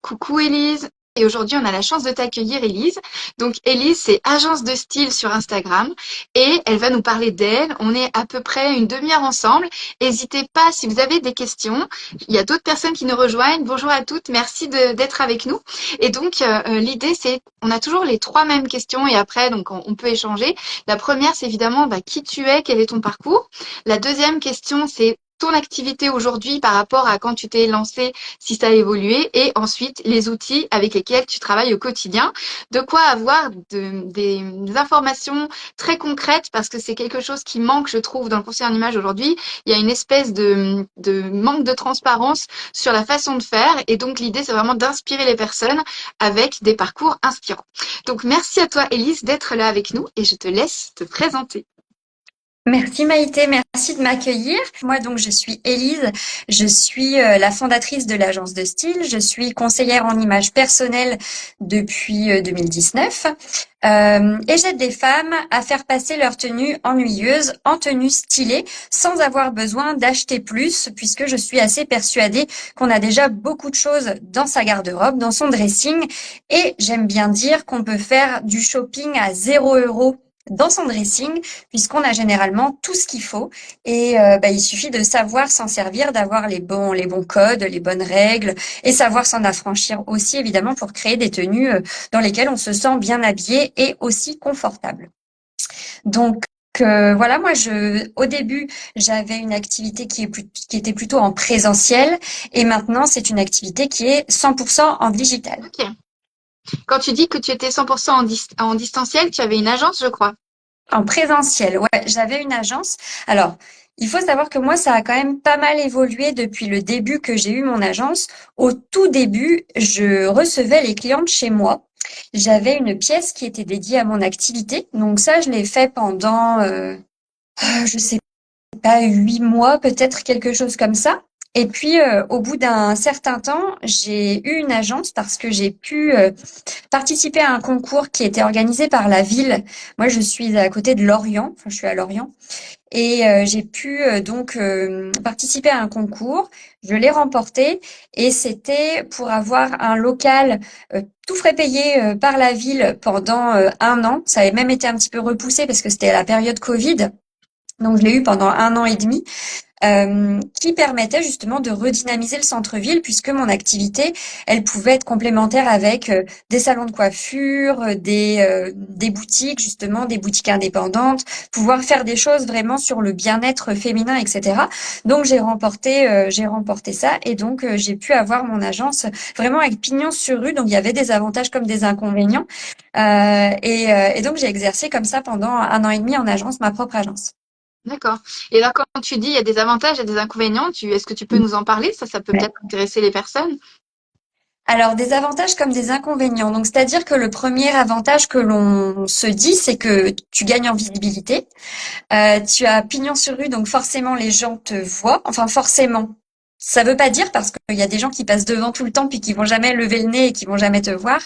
Coucou Élise. Et aujourd'hui, on a la chance de t'accueillir, Élise. Donc, Élise, c'est agence de style sur Instagram et elle va nous parler d'elle. On est à peu près une demi-heure ensemble. N'hésitez pas si vous avez des questions. Il y a d'autres personnes qui nous rejoignent. Bonjour à toutes. Merci d'être avec nous. Et donc, l'idée, c'est, on a toujours les trois mêmes questions et après, donc, on peut échanger. La première, c'est évidemment, qui tu es, quel est ton parcours. La deuxième question, c'est ton activité aujourd'hui par rapport à quand tu t'es lancé, si ça a évolué, et ensuite les outils avec lesquels tu travailles au quotidien. De quoi avoir des informations très concrètes parce que c'est quelque chose qui manque, je trouve, dans le conseil en image aujourd'hui. Il y a une espèce de manque de transparence sur la façon de faire et donc l'idée c'est vraiment d'inspirer les personnes avec des parcours inspirants. Donc merci à toi Élise d'être là avec nous et je te laisse te présenter. Merci Maïté, merci de m'accueillir. Moi donc je suis Élise, je suis la fondatrice de l'agence de style, je suis conseillère en image personnelle depuis 2019 et j'aide des femmes à faire passer leur tenue ennuyeuse en tenue stylée sans avoir besoin d'acheter plus puisque je suis assez persuadée qu'on a déjà beaucoup de choses dans sa garde-robe, dans son dressing et j'aime bien dire qu'on peut faire du shopping à 0 € dans son dressing puisqu'on a généralement tout ce qu'il faut et il suffit de savoir s'en servir, d'avoir les bons codes, les bonnes règles et savoir s'en affranchir aussi évidemment pour créer des tenues dans lesquelles on se sent bien habillé et aussi confortable. Donc voilà, moi au début j'avais une activité qui était plutôt en présentiel et maintenant c'est une activité qui est 100% en digital. Ok. Quand tu dis que tu étais 100% en distanciel, tu avais une agence, je crois. En présentiel, ouais, j'avais une agence. Alors, il faut savoir que moi, ça a quand même pas mal évolué depuis le début que j'ai eu mon agence. Au tout début, je recevais les clientes chez moi. J'avais une pièce qui était dédiée à mon activité. Donc ça, je l'ai fait pendant, je sais pas, 8 mois, peut-être quelque chose comme ça. Et puis, au bout d'un certain temps, j'ai eu une agence parce que j'ai pu participer à un concours qui était organisé par la ville. Moi, je suis à côté de Lorient, enfin, je suis à Lorient, et j'ai pu donc participer à un concours. Je l'ai remporté et c'était pour avoir un local tout frais payé par la ville pendant 1 an. Ça avait même été un petit peu repoussé parce que c'était à la période Covid. Donc, je l'ai eu pendant 1 an et demi qui permettait justement de redynamiser le centre-ville puisque mon activité, elle pouvait être complémentaire avec des salons de coiffure, des boutiques justement, des boutiques indépendantes, pouvoir faire des choses vraiment sur le bien-être féminin, etc. Donc j'ai remporté ça et donc j'ai pu avoir mon agence vraiment avec pignon sur rue. Donc il y avait des avantages comme des inconvénients et donc j'ai exercé comme ça pendant 1 an et demi en agence, ma propre agence. D'accord. Et alors, quand tu dis il y a des avantages et des inconvénients, est-ce que tu peux nous en parler? Ça peut Ouais. peut-être intéresser les personnes. Alors, des avantages comme des inconvénients. Donc, c'est-à-dire que le premier avantage que l'on se dit, c'est que tu gagnes en visibilité. Tu as pignon sur rue, donc forcément les gens te voient. Enfin, forcément. Ça veut pas dire parce qu'il y a des gens qui passent devant tout le temps puis qui vont jamais lever le nez et qui vont jamais te voir.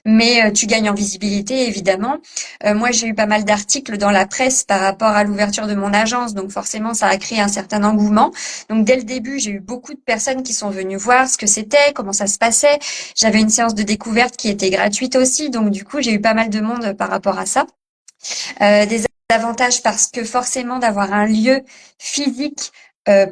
Mais tu gagnes en visibilité, évidemment. Moi, j'ai eu pas mal d'articles dans la presse par rapport à l'ouverture de mon agence, donc forcément, ça a créé un certain engouement. Donc, dès le début, j'ai eu beaucoup de personnes qui sont venues voir ce que c'était, comment ça se passait. J'avais une séance de découverte qui était gratuite aussi, donc du coup, j'ai eu pas mal de monde par rapport à ça. Des avantages parce que forcément d'avoir un lieu physique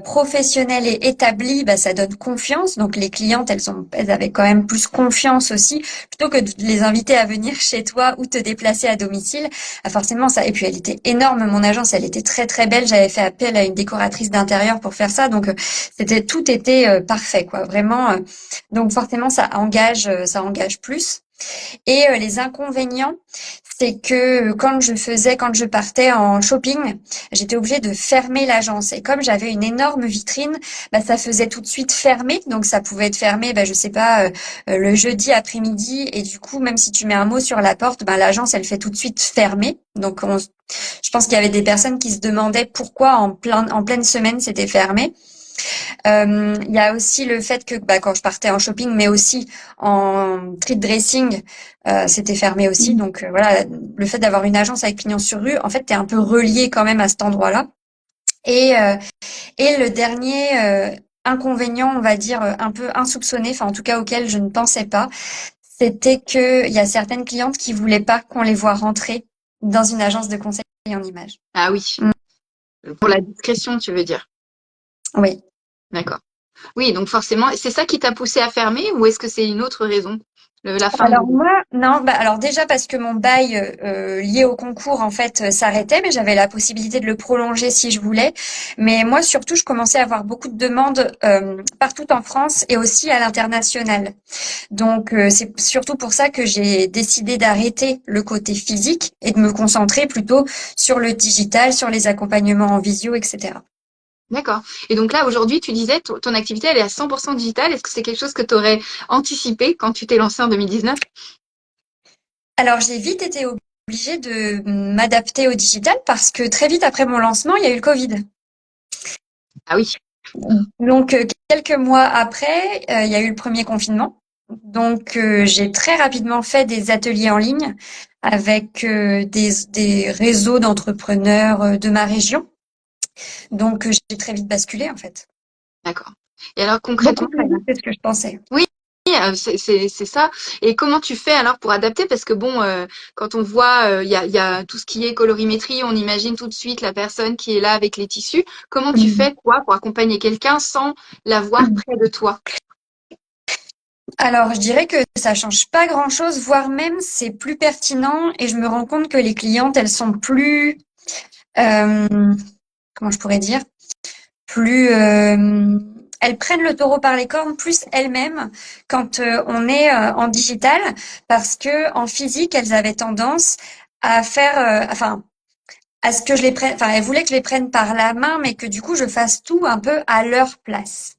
professionnel et établi, ça donne confiance. Donc les clientes, elles avaient quand même plus confiance aussi, plutôt que de les inviter à venir chez toi ou te déplacer à domicile. Forcément ça. Et puis elle était énorme, mon agence, elle était très très belle. J'avais fait appel à une décoratrice d'intérieur pour faire ça, donc tout était parfait, quoi. Vraiment. Donc forcément ça engage plus. Et les inconvénients, c'est que quand je partais en shopping, j'étais obligée de fermer l'agence. Et comme j'avais une énorme vitrine, ça faisait tout de suite fermer. Donc ça pouvait être fermé, je sais pas, le jeudi après-midi. Et du coup, même si tu mets un mot sur la porte, l'agence, elle fait tout de suite fermer. Donc je pense qu'il y avait des personnes qui se demandaient pourquoi en pleine semaine c'était fermé. Il y a aussi le fait que quand je partais en shopping, mais aussi en street dressing, c'était fermé aussi. Donc voilà, le fait d'avoir une agence avec pignon sur rue, en fait, t'es un peu relié quand même à cet endroit-là. Et, euh, et le dernier inconvénient, on va dire, un peu insoupçonné, enfin en tout cas auquel je ne pensais pas, c'était qu'il y a certaines clientes qui voulaient pas qu'on les voit rentrer dans une agence de conseil en images. Ah oui, Mm. pour la discrétion, tu veux dire. Oui. D'accord. Oui, donc forcément, c'est ça qui t'a poussé à fermer ou est-ce que c'est une autre raison? La fin Alors du... moi, non, bah alors déjà parce que mon bail lié au concours en fait s'arrêtait, mais j'avais la possibilité de le prolonger si je voulais. Mais moi surtout, je commençais à avoir beaucoup de demandes partout en France et aussi à l'international. Donc c'est surtout pour ça que j'ai décidé d'arrêter le côté physique et de me concentrer plutôt sur le digital, sur les accompagnements en visio, etc. D'accord. Et donc là, aujourd'hui, tu disais, ton activité, elle est à 100% digitale. Est-ce que c'est quelque chose que tu aurais anticipé quand tu t'es lancé en 2019? Alors j'ai vite été obligée de m'adapter au digital parce que très vite après mon lancement, il y a eu le Covid. Ah oui, Donc, quelques mois après, il y a eu le premier confinement. Donc, j'ai très rapidement fait des ateliers en ligne avec des réseaux d'entrepreneurs de ma région. Donc, j'ai très vite basculé, en fait. d'accord. Et alors Beaucoup concrètement, plus vite que ce que je pensais. oui, c'est ça. Et comment tu fais alors pour adapter? Parce que bon, quand on voit, il y a tout ce qui est colorimétrie, on imagine tout de suite la personne qui est là avec les tissus. Comment tu fais, toi, pour accompagner quelqu'un sans l'avoir près de toi? Alors, je dirais que ça change pas grand-chose, voire même c'est plus pertinent et je me rends compte que les clientes, elles sont plus, euh, comment je pourrais dire? Plus elles prennent le taureau par les cornes plus elles-mêmes quand on est en digital parce que en physique elles avaient tendance à faire enfin à ce que je les prenne enfin elles voulaient que je les prenne par la main mais que du coup je fasse tout un peu à leur place.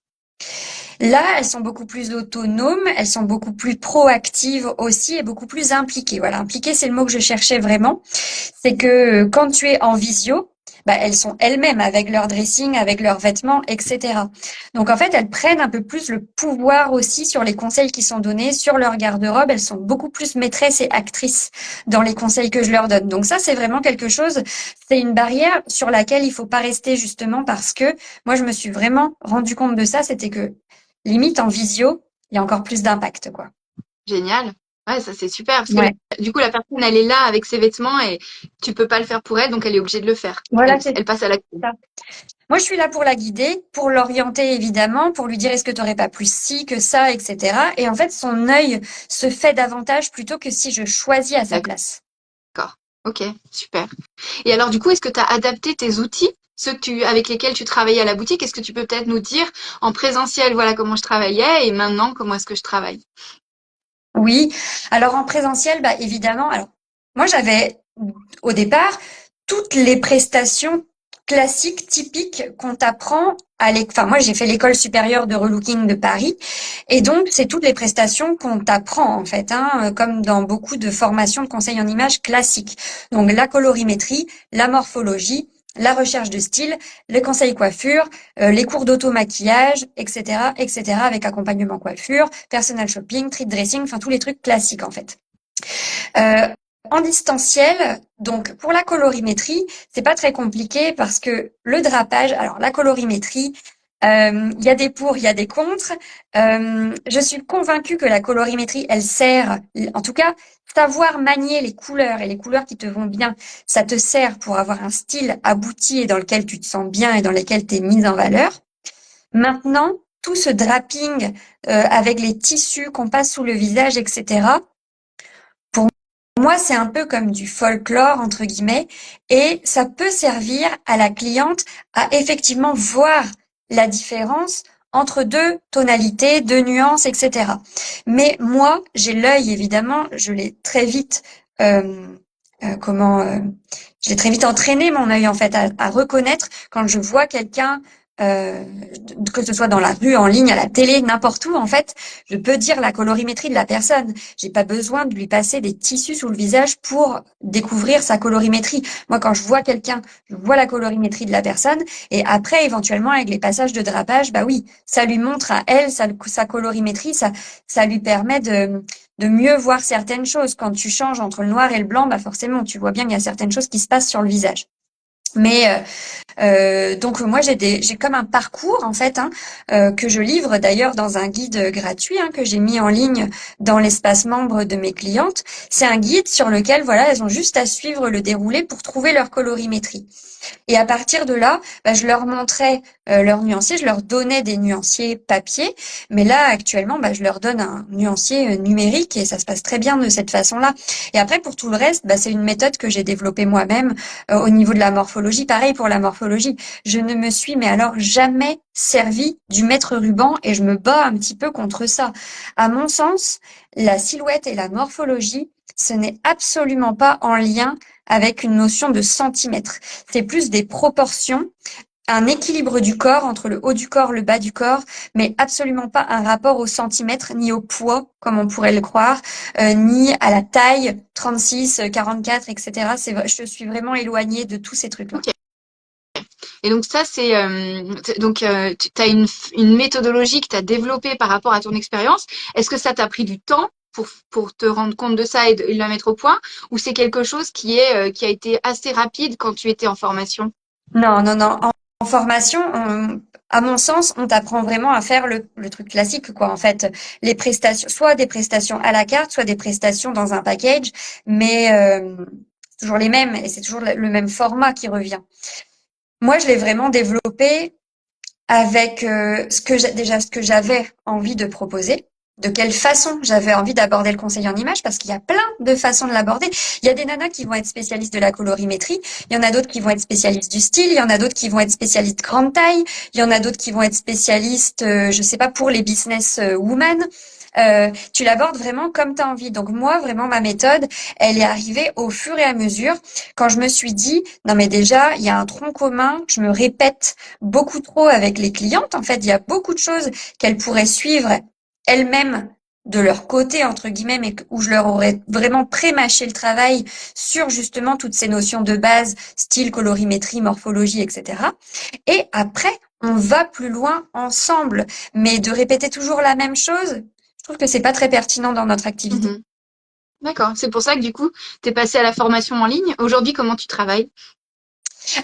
Là, elles sont beaucoup plus autonomes, elles sont beaucoup plus proactives aussi et beaucoup plus impliquées. Voilà, impliquées, c'est le mot que je cherchais vraiment. C'est que quand tu es en visio, bah, elles sont elles-mêmes avec leur dressing, avec leurs vêtements, etc. Donc en fait, elles prennent un peu plus le pouvoir aussi sur les conseils qui sont donnés, sur leur garde-robe. Elles sont beaucoup plus maîtresses et actrices dans les conseils que je leur donne. Donc ça, c'est vraiment quelque chose, c'est une barrière sur laquelle il faut pas rester justement parce que moi, je me suis vraiment rendu compte de ça, c'était que limite en visio, il y a encore plus d'impact, quoi. Génial. Ouais, ça c'est super. Parce que Ouais, du coup, la personne, elle est là avec ses vêtements et tu peux pas le faire pour elle, donc elle est obligée de le faire. voilà, Elle, c'est elle passe à l'action. ça. Moi, je suis là pour la guider, pour l'orienter évidemment, pour lui dire est-ce que tu n'aurais pas plus ci que ça, etc. Et en fait, son œil se fait davantage plutôt que si je choisis à sa place. D'accord. Ok, super. Et alors, du coup, est-ce que tu as adapté tes outils, ceux avec lesquels tu travaillais à la boutique? Est-ce que tu peux peut-être nous dire en présentiel, voilà comment je travaillais et maintenant, comment est-ce que je travaille? Oui, alors en présentiel, bah évidemment. Alors moi, j'avais au départ toutes les prestations classiques, typiques qu'on t'apprend à l'école. Enfin, moi, j'ai fait l'école supérieure de relooking de Paris, et donc c'est toutes les prestations qu'on t'apprend en fait, hein, comme dans beaucoup de formations de conseil en images classiques. Donc la colorimétrie, la morphologie, la recherche de style, les conseils coiffure, les cours d'auto-maquillage, etc., etc., avec accompagnement coiffure, personal shopping, treat dressing, enfin tous les trucs classiques en fait. Euh, En distanciel, donc pour la colorimétrie, c'est pas très compliqué parce que le drapage, alors la colorimétrie, il y a des pour, il y a des contre. Je suis convaincue que la colorimétrie, elle sert, en tout cas, savoir manier les couleurs et les couleurs qui te vont bien, ça te sert pour avoir un style abouti et dans lequel tu te sens bien et dans lequel tu es mise en valeur. Maintenant, tout ce draping avec les tissus qu'on passe sous le visage, etc. Pour moi, c'est un peu comme du folklore, entre guillemets, et ça peut servir à la cliente à effectivement voir la différence entre deux tonalités, deux nuances, etc. Mais moi, j'ai l'œil, évidemment, je l'ai très vite, euh, comment, je l'ai très vite entraîné mon œil en fait à reconnaître quand je vois quelqu'un, euh, que ce soit dans la rue, en ligne, à la télé, n'importe où, en fait, je peux dire la colorimétrie de la personne. J'ai pas besoin de lui passer des tissus sous le visage pour découvrir sa colorimétrie. Moi, quand je vois quelqu'un, je vois la colorimétrie de la personne et après, éventuellement, avec les passages de drapage, bah oui, ça lui montre à elle sa colorimétrie, ça lui permet de mieux voir certaines choses. Quand tu changes entre le noir et le blanc, bah forcément, tu vois bien qu'il y a certaines choses qui se passent sur le visage. Mais donc moi j'ai comme un parcours en fait hein, que je livre d'ailleurs dans un guide gratuit que j'ai mis en ligne dans l'espace membre de mes clientes. C'est un guide sur lequel voilà elles ont juste à suivre le déroulé pour trouver leur colorimétrie. Et à partir de là, bah, je leur montrais leurs nuanciers, je leur donnais des nuanciers papier, mais là actuellement, bah, je leur donne un nuancier numérique et ça se passe très bien de cette façon-là. Et après, pour tout le reste, bah, c'est une méthode que j'ai développée moi-même au niveau de la morphologie. Pareil pour la morphologie, je ne me suis mais alors jamais servi du mètre ruban et je me bats un petit peu contre ça. À mon sens, la silhouette et la morphologie, ce n'est absolument pas en lien avec une notion de centimètre. C'est plus des proportions, un équilibre du corps entre le haut du corps, le bas du corps, mais absolument pas un rapport au centimètre, ni au poids, comme on pourrait le croire, ni à la taille, 36, 44, etc. C'est vrai, je suis vraiment éloignée de tous ces trucs-là. Ok. Et donc ça, c'est donc tu as une méthodologie que tu as développée par rapport à ton expérience. Est-ce que ça t'a pris du temps pour te rendre compte de ça et de la mettre au point, ou c'est quelque chose qui a été assez rapide quand tu étais en formation? Non, non, non. En formation, à mon sens, on t'apprend vraiment à faire le truc classique, quoi. En fait, les prestations, soit des prestations à la carte, soit des prestations dans un package, mais c'est toujours les mêmes et c'est toujours le même format qui revient. Moi, je l'ai vraiment développé avec déjà ce que j'avais envie de proposer, de quelle façon j'avais envie d'aborder le conseil en image, parce qu'il y a plein de façons de l'aborder. Il y a des nanas qui vont être spécialistes de la colorimétrie, il y en a d'autres qui vont être spécialistes du style, il y en a d'autres qui vont être spécialistes grande taille, il y en a d'autres qui vont être spécialistes, je sais pas, pour les business women. Tu l'abordes vraiment comme tu as envie. Donc moi, vraiment, ma méthode, elle est arrivée au fur et à mesure quand je me suis dit, non mais déjà, il y a un tronc commun, je me répète beaucoup trop avec les clientes. En fait, il y a beaucoup de choses qu'elles pourraient suivre elles-mêmes de leur côté, entre guillemets, mais où je leur aurais vraiment pré-mâché le travail sur justement toutes ces notions de base, style, colorimétrie, morphologie, etc. Et après, on va plus loin ensemble. Mais de répéter toujours la même chose, je trouve que c'est pas très pertinent dans notre activité. Mhm. D'accord. C'est pour ça que du coup, tu es passé à la formation en ligne. Aujourd'hui, comment tu travailles?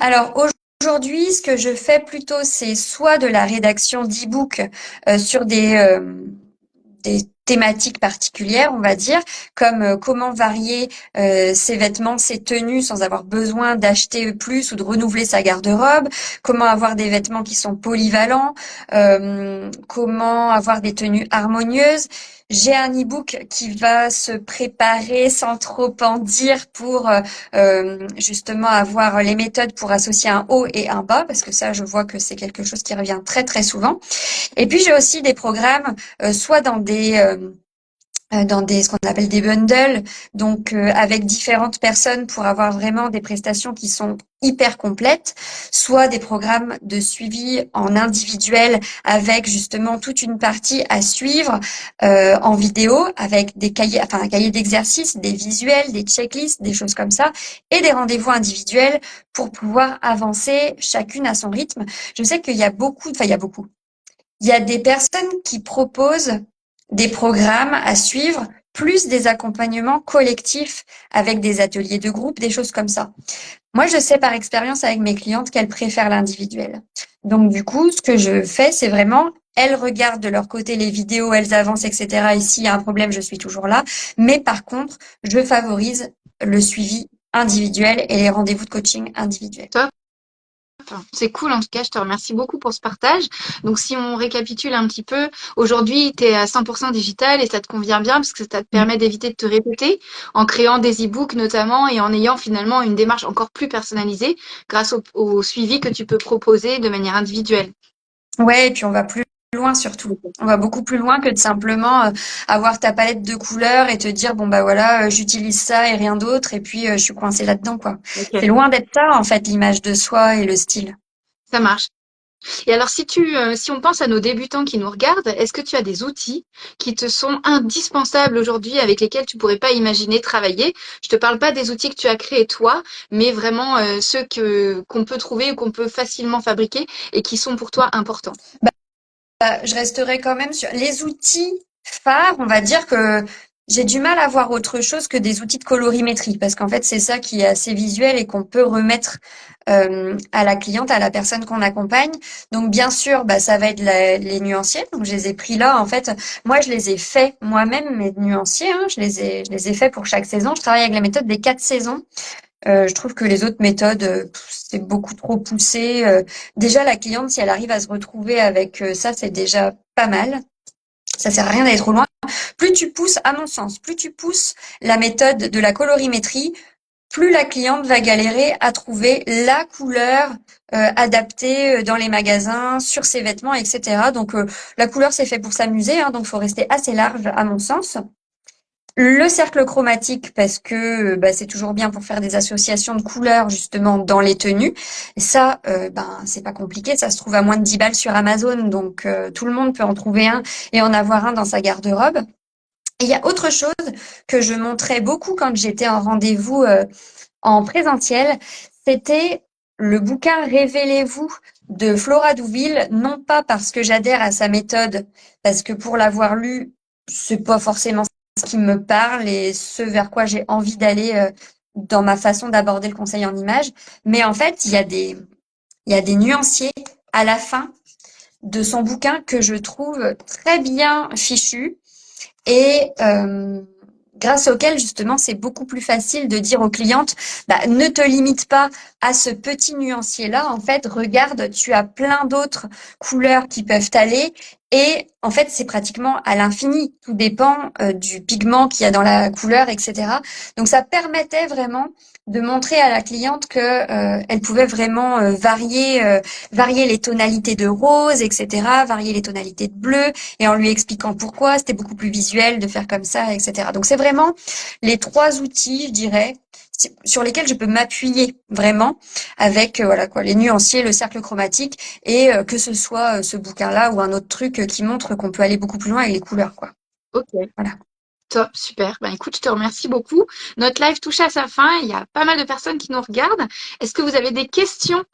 Alors aujourd'hui, ce que je fais plutôt, c'est soit de la rédaction d'e-book sur des thématiques particulières, on va dire, comme comment varier ses vêtements, ses tenues sans avoir besoin d'acheter plus ou de renouveler sa garde-robe, comment avoir des vêtements qui sont polyvalents, comment avoir des tenues harmonieuses. J'ai un e-book qui va se préparer sans trop en dire pour justement avoir les méthodes pour associer un haut et un bas, parce que ça, je vois que c'est quelque chose qui revient très très souvent. Et puis j'ai aussi des programmes, soit dans des ce qu'on appelle des bundles, donc avec différentes personnes pour avoir vraiment des prestations qui sont hyper complètes, soit des programmes de suivi en individuel avec justement toute une partie à suivre en vidéo avec des cahiers, enfin un cahier d'exercices, des visuels, des checklists, des choses comme ça, et des rendez-vous individuels pour pouvoir avancer chacune à son rythme. Je sais qu'il y a beaucoup, enfin il y a beaucoup. Il y a des personnes qui proposent des programmes à suivre, plus des accompagnements collectifs avec des ateliers de groupe, des choses comme ça. Moi, je sais par expérience avec mes clientes qu'elles préfèrent l'individuel. Donc, du coup, ce que je fais, c'est vraiment, elles regardent de leur côté les vidéos, elles avancent, etc. Et s'il y a un problème, je suis toujours là. Mais par contre, je favorise le suivi individuel et les rendez-vous de coaching individuels. Top. C'est cool, en tout cas, je te remercie beaucoup pour ce partage. Donc, si on récapitule un petit peu, aujourd'hui, tu es à 100% digital et ça te convient bien parce que ça te permet d'éviter de te répéter en créant des e-books notamment et en ayant finalement une démarche encore plus personnalisée grâce au suivi que tu peux proposer de manière individuelle. Ouais, et puis on va plus loin surtout. On va beaucoup plus loin que de simplement avoir ta palette de couleurs et te dire bon bah voilà, j'utilise ça et rien d'autre et puis je suis coincée là-dedans quoi. Ok, C'est loin d'être ça en fait l'image de soi et le style. ça marche. Et alors, si on pense à nos débutants qui nous regardent, est-ce que tu as des outils qui te sont indispensables aujourd'hui avec lesquels tu pourrais pas imaginer travailler? Je te parle pas des outils que tu as créés toi, mais vraiment ceux qu'on peut trouver ou qu'on peut facilement fabriquer et qui sont pour toi importants. Je resterai quand même sur les outils phares, on va dire que J'ai du mal à voir autre chose que des outils de colorimétrie parce qu'en fait, c'est ça qui est assez visuel et qu'on peut remettre à la cliente, à la personne qu'on accompagne. Donc, bien sûr, bah, ça va être les nuanciers. Donc, je les ai pris là. En fait, moi, je les ai faits moi-même, mes nuanciers. Hein, je les ai faits pour chaque saison. Je travaille avec la méthode des 4 saisons. Je trouve que les autres méthodes, c'est beaucoup trop poussé. Déjà, la cliente, si elle arrive à se retrouver avec ça, c'est déjà pas mal. Ça sert à rien d'aller trop loin. Plus tu pousses, à mon sens, plus tu pousses la méthode de la colorimétrie, plus la cliente va galérer à trouver la couleur adaptée dans les magasins, sur ses vêtements, etc. Donc la couleur, c'est fait pour s'amuser, hein, donc faut rester assez large, à mon sens. Le cercle chromatique, parce que bah, c'est toujours bien pour faire des associations de couleurs justement dans les tenues. Et ça, ben c'est pas compliqué, ça se trouve à moins de 10 balles sur Amazon, donc tout le monde peut en trouver un et en avoir un dans sa garde-robe. Et il y a autre chose que je montrais beaucoup quand j'étais en rendez-vous en présentiel, c'était le bouquin Révélez-vous de Flora Douville, non pas parce que j'adhère à sa méthode, parce que pour l'avoir lu, c'est pas forcément ce qui me parle et ce vers quoi j'ai envie d'aller dans ma façon d'aborder le conseil en images, mais en fait, il y a des nuanciers à la fin de son bouquin que je trouve très bien fichu et grâce auquel justement c'est beaucoup plus facile de dire aux clientes, bah, ne te limite pas à ce petit nuancier-là, en fait, regarde, tu as plein d'autres couleurs qui peuvent t'aller et en fait c'est pratiquement à l'infini, tout dépend du pigment qu'il y a dans la couleur, etc. Donc ça permettait vraiment de montrer à la cliente que elle pouvait vraiment varier les tonalités de rose, etc., varier les tonalités de bleu, et en lui expliquant pourquoi, c'était beaucoup plus visuel de faire comme ça, etc. Donc c'est vraiment les 3 outils, je dirais, sur lesquels je peux m'appuyer vraiment avec voilà quoi, les nuanciers, le cercle chromatique et que ce soit ce bouquin-là ou un autre truc qui montre qu'on peut aller beaucoup plus loin avec les couleurs quoi. Ok. Voilà. Top, super. Ben, écoute, je te remercie beaucoup. Notre live touche à sa fin. Il y a pas mal de personnes qui nous regardent. Est-ce que vous avez des questions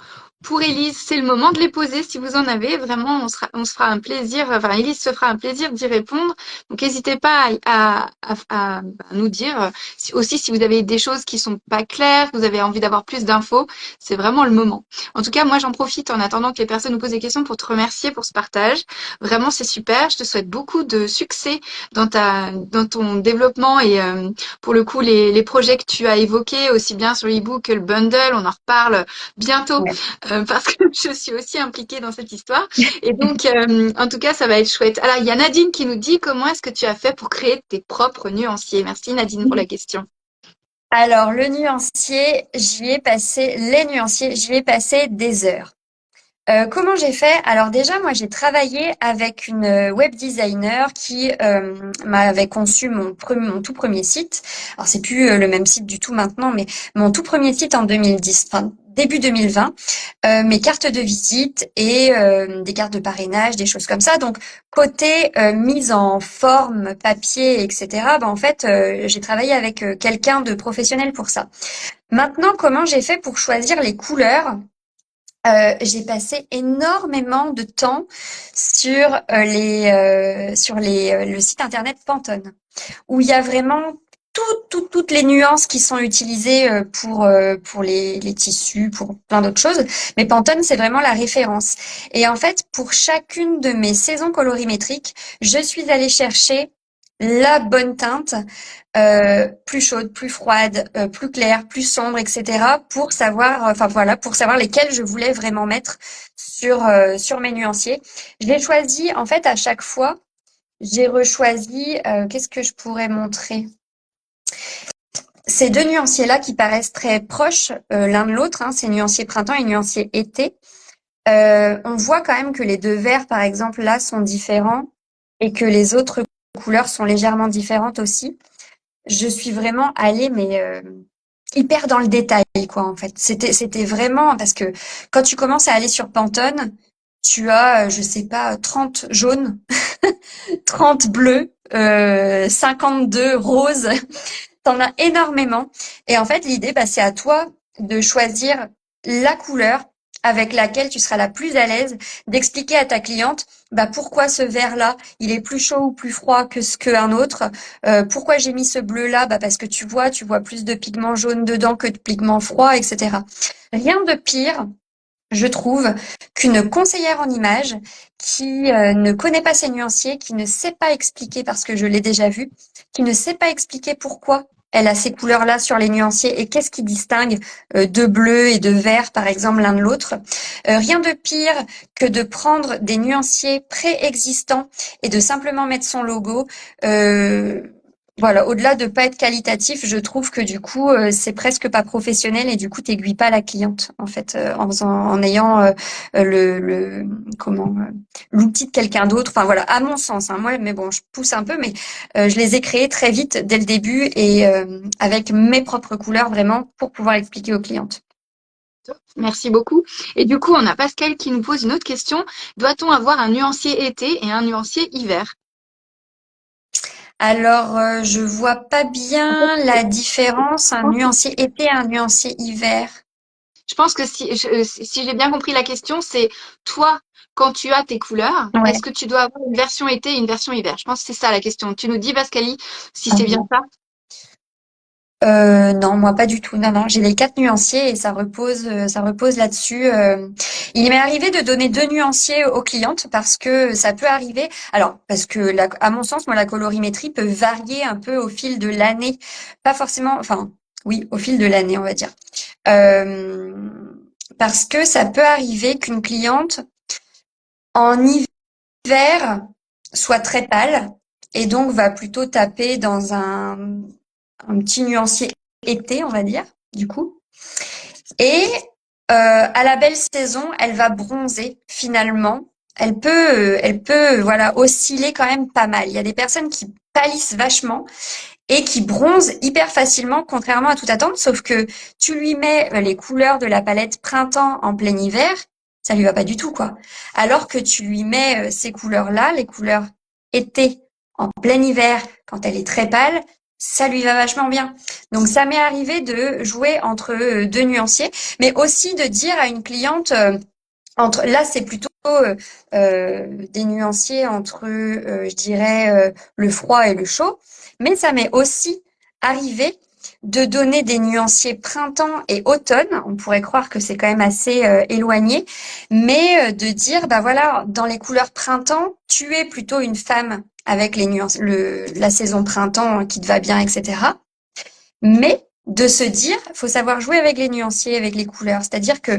pour Élise? C'est le moment de les poser si vous en avez. Vraiment, on se fera un plaisir. Enfin, Élise se fera un plaisir d'y répondre. Donc, n'hésitez pas à nous dire aussi si vous avez des choses qui sont pas claires, que vous avez envie d'avoir plus d'infos. C'est vraiment le moment. En tout cas, moi, j'en profite en attendant que les personnes nous posent des questions pour te remercier pour ce partage. Vraiment, c'est super. Je te souhaite beaucoup de succès dans ton développement et pour le coup les projets que tu as évoqués aussi bien sur l'ebook que le bundle, on en reparle bientôt Ouais. parce que je suis aussi impliquée dans cette histoire et donc en tout cas ça va être chouette. Alors il y a Nadine qui nous dit comment est-ce que tu as fait pour créer tes propres nuanciers. Merci Nadine pour la question. Alors le nuancier, les nuanciers, j'y ai passé des heures. Comment j'ai fait? Alors déjà, moi, j'ai travaillé avec une web designer qui m'avait conçu mon tout premier site. Alors c'est plus le même site du tout maintenant, mais mon tout premier site en 2010, enfin début 2020, mes cartes de visite et des cartes de parrainage, des choses comme ça. Donc côté mise en forme, papier, etc. Ben, en fait, j'ai travaillé avec quelqu'un de professionnel pour ça. Maintenant, comment j'ai fait pour choisir les couleurs? J'ai passé énormément de temps sur le site internet Pantone, où il y a vraiment toutes les nuances qui sont utilisées pour les tissus, pour plein d'autres choses. Mais Pantone, c'est vraiment la référence. Et en fait, pour chacune de mes saisons colorimétriques, je suis allée chercher la bonne teinte, plus chaude, plus froide, plus claire, plus sombre, etc. pour savoir, enfin voilà, pour savoir lesquelles je voulais vraiment mettre sur mes nuanciers. Je l'ai choisi en fait à chaque fois. J'ai rechoisi. Qu'est-ce que je pourrais montrer? Ces 2 nuanciers-là qui paraissent très proches l'un de l'autre, hein, ces nuanciers printemps et nuanciers été. On voit quand même que les 2 verts, par exemple, là, sont différents et que les autres couleurs sont légèrement différentes aussi. Je suis vraiment allée, mais hyper dans le détail, quoi, en fait. C'était vraiment parce que quand tu commences à aller sur Pantone, tu as, je sais pas, 30 jaunes, 30 bleus, 52 roses. T'en as énormément. Et en fait, l'idée, bah, c'est à toi de choisir la couleur avec laquelle tu seras la plus à l'aise d'expliquer à ta cliente bah pourquoi ce vert-là, il est plus chaud ou plus froid que ce qu'un autre. Pourquoi j'ai mis ce bleu-là? Bah parce que tu vois plus de pigments jaunes dedans que de pigments froids, etc. Rien de pire, je trouve, qu'une conseillère en images qui ne connaît pas ses nuanciers, qui ne sait pas expliquer, parce que je l'ai déjà vu, qui ne sait pas expliquer pourquoi elle a ces couleurs-là sur les nuanciers et qu'est-ce qui distingue de bleu et de vert, par exemple, l'un de l'autre. Rien de pire que de prendre des nuanciers préexistants et de simplement mettre son logo. Euh, voilà, au-delà de pas être qualitatif, je trouve que du coup, c'est presque pas professionnel et du coup, t'aiguilles pas la cliente en fait, en ayant comment l'outil de quelqu'un d'autre. Enfin voilà, à mon sens, hein, moi, mais bon, je pousse un peu, mais je les ai créés très vite dès le début et avec mes propres couleurs vraiment pour pouvoir expliquer aux clientes. Merci beaucoup. Et du coup, on a Pascal qui nous pose une autre question. Doit-on avoir un nuancier été et un nuancier hiver? Alors, je vois pas bien la différence, un nuancier été et un nuancier hiver. Je pense que si j'ai bien compris la question, c'est toi, quand tu as tes couleurs, Ouais. est-ce que tu dois avoir une version été et une version hiver? Je pense que c'est ça la question. Tu nous dis, Pascali, si c'est bien ça. Non, moi pas du tout. Non, non, j'ai les quatre nuanciers et ça repose là-dessus. Il m'est arrivé de donner deux nuanciers aux clientes parce que ça peut arriver. Alors, parce que à mon sens, moi, la colorimétrie peut varier un peu au fil de l'année. Pas forcément, enfin, oui, au fil de l'année, on va dire. Euh, Parce que ça peut arriver qu'une cliente en hiver soit très pâle et donc va plutôt taper dans un petit nuancier été, on va dire, du coup. Et à la belle saison, elle va bronzer finalement. Elle peut, voilà, osciller quand même pas mal. Il y a des personnes qui pâlissent vachement et qui bronzent hyper facilement, contrairement à toute attente. Sauf que tu lui mets les couleurs de la palette printemps en plein hiver, ça lui va pas du tout, quoi. Alors que tu lui mets ces couleurs-là, les couleurs été en plein hiver, quand elle est très pâle, ça lui va vachement bien. Donc ça m'est arrivé de jouer entre deux nuanciers, mais aussi de dire à une cliente entre là c'est plutôt des nuanciers entre je dirais le froid et le chaud, mais ça m'est aussi arrivé de donner des nuanciers printemps et automne. On pourrait croire que c'est quand même assez éloigné, mais de dire bah voilà, dans les couleurs printemps, tu es plutôt une femme avec les nuances, la saison printemps qui te va bien, etc. Mais de se dire, faut savoir jouer avec les nuanciers, avec les couleurs. C'est-à-dire que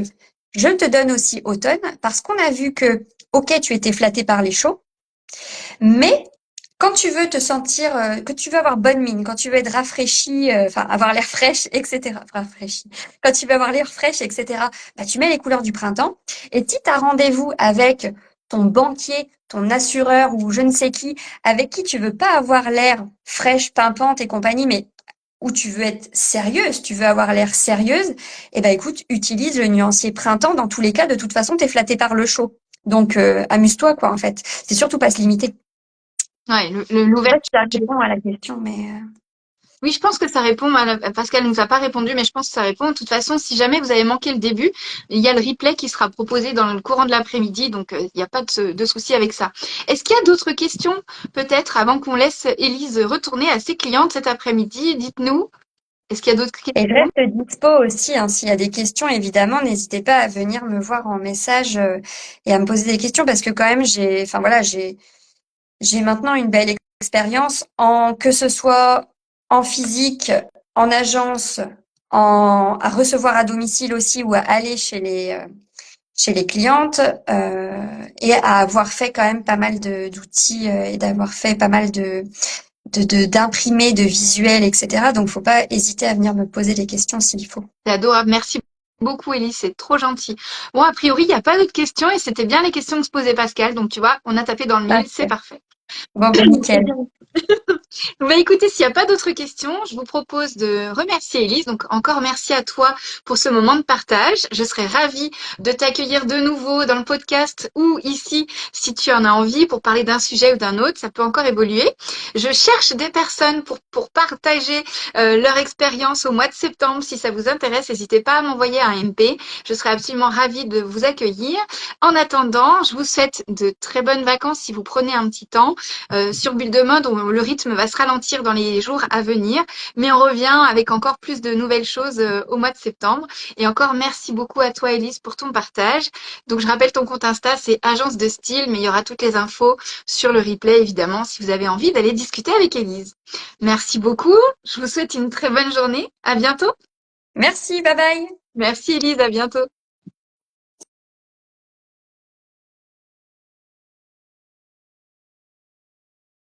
je te donne aussi automne parce qu'on a vu que, ok, tu étais flatté par les chauds, mais quand tu veux te sentir, que tu veux avoir bonne mine, quand tu veux être rafraîchi, enfin avoir l'air fraîche, etc. Rafraîchi. Quand tu veux avoir l'air fraîche, etc. Bah, tu mets les couleurs du printemps. Et si tu as rendez-vous avec ton banquier, ton assureur ou je ne sais qui, avec qui tu veux pas avoir l'air fraîche, pimpante et compagnie, mais où tu veux être sérieuse, tu veux avoir l'air sérieuse, eh ben écoute, utilise le nuancier printemps. Dans tous les cas, de toute façon, t'es flatté par le chaud. Donc amuse-toi quoi en fait. C'est surtout pas se limiter. Ouais, Je sais pas l'ouverture. si ça répond à la question, mais Oui, je pense que ça répond Pascal nous a pas répondu, mais je pense que ça répond. De toute façon, si jamais vous avez manqué le début, il y a le replay qui sera proposé dans le courant de l'après-midi, donc il n'y a pas de souci avec ça. Est-ce qu'il y a d'autres questions, peut-être, avant qu'on laisse Élise retourner à ses clientes cet après-midi? Dites-nous. Est-ce qu'il y a d'autres et je questions? reste dispo aussi. Hein, s'il y a des questions, évidemment, n'hésitez pas à venir me voir en message et à me poser des questions parce que quand même, enfin voilà, j'ai maintenant une belle expérience en que ce soit en physique, en agence, à recevoir à domicile aussi ou à aller chez les clientes et à avoir fait quand même pas mal d'outils et d'avoir fait pas mal d'imprimer, de visuels, etc. Donc, faut pas hésiter à venir me poser des questions s'il faut. C'est adorable. Merci beaucoup, Élise. C'est trop gentil. Bon, a priori, il n'y a pas d'autres questions et c'était bien les questions que se posait Pascal. Donc, tu vois, on a tapé dans le mille. C'est Parfait. parfait. Bon, ben, nickel. Bah écoutez, s'il n'y a pas d'autres questions, je vous propose de remercier Elise. Donc encore merci à toi pour ce moment de partage. Je serais ravie de t'accueillir de nouveau dans le podcast ou ici si tu en as envie pour parler d'un sujet ou d'un autre. Ça peut encore évoluer. Je cherche des personnes pour partager leur expérience au mois de septembre. Si ça vous intéresse, n'hésitez pas à m'envoyer un MP. Je serais absolument ravie de vous accueillir. En attendant, je vous souhaite de très bonnes vacances si vous prenez un petit temps. Sur Bulle de Mode, le rythme va se ralentir dans les jours à venir, mais on revient avec encore plus de nouvelles choses au mois de septembre. Et encore merci beaucoup à toi, Elise, pour ton partage. Donc, je rappelle ton compte Insta, c'est Agence de Style, mais il y aura toutes les infos sur le replay, évidemment, si vous avez envie d'aller discuter avec Elise. Merci beaucoup. Je vous souhaite une très bonne journée. À bientôt. Merci, bye bye. Merci, Elise. À bientôt.